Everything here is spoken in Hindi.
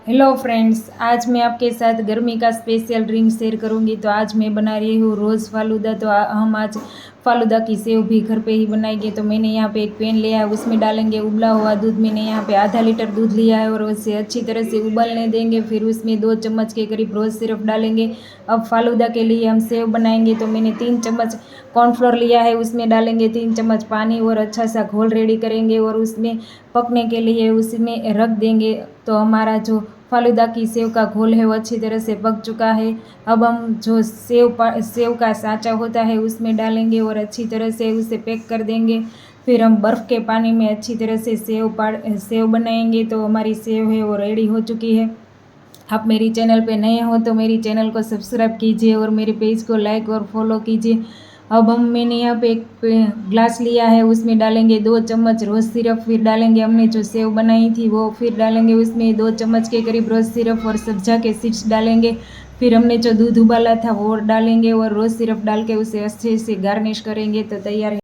हेलो फ्रेंड्स, आज मैं आपके साथ गर्मी का स्पेशल ड्रिंक शेयर करूंगी। तो आज मैं बना रही हूँ रोज़ फालूदा। तो हम आज फालूदा की सेव भी घर पे ही बनाएंगे। तो मैंने यहाँ पे एक पैन लिया है, उसमें डालेंगे उबला हुआ दूध। मैंने यहाँ पे आधा लीटर दूध लिया है और उसे अच्छी तरह से उबालने देंगे। फिर उसमें 2 चम्मच के करीब रोज़ सिरप डालेंगे। अब फालूदा के लिए हम सेव बनाएंगे तो मैंने 3 चम्मच कॉर्नफ्लोर लिया है, उसमें डालेंगे 3 चम्मच पानी और अच्छा सा घोल रेडी करेंगे और उसमें पकने के लिए उसमें रख देंगे। तो हमारा जो फालूदा की सेव का घोल है वो अच्छी तरह से पक चुका है। अब हम जो सेव का साँचा होता है उसमें डालेंगे और अच्छी तरह से उसे पैक कर देंगे। फिर हम बर्फ़ के पानी में अच्छी तरह से सेव बनाएंगे। तो हमारी सेव है वो रेडी हो चुकी है। आप मेरी चैनल पे नए हो तो मेरी चैनल को सब्सक्राइब कीजिए और मेरे पेज को लाइक और फॉलो कीजिए। अब मैंने यहाँ पे एक ग्लास लिया है, उसमें डालेंगे 2 चम्मच रोज़ सिरप। फिर डालेंगे हमने जो सेव बनाई थी वो, फिर डालेंगे उसमें 2 चम्मच के करीब रोज़ सिरप और सब्जा के सीड्स डालेंगे। फिर हमने जो दूध उबाला था वो डालेंगे और रोज़ सिरप डाल के उसे अच्छे से गार्निश करेंगे। तो तैयार है।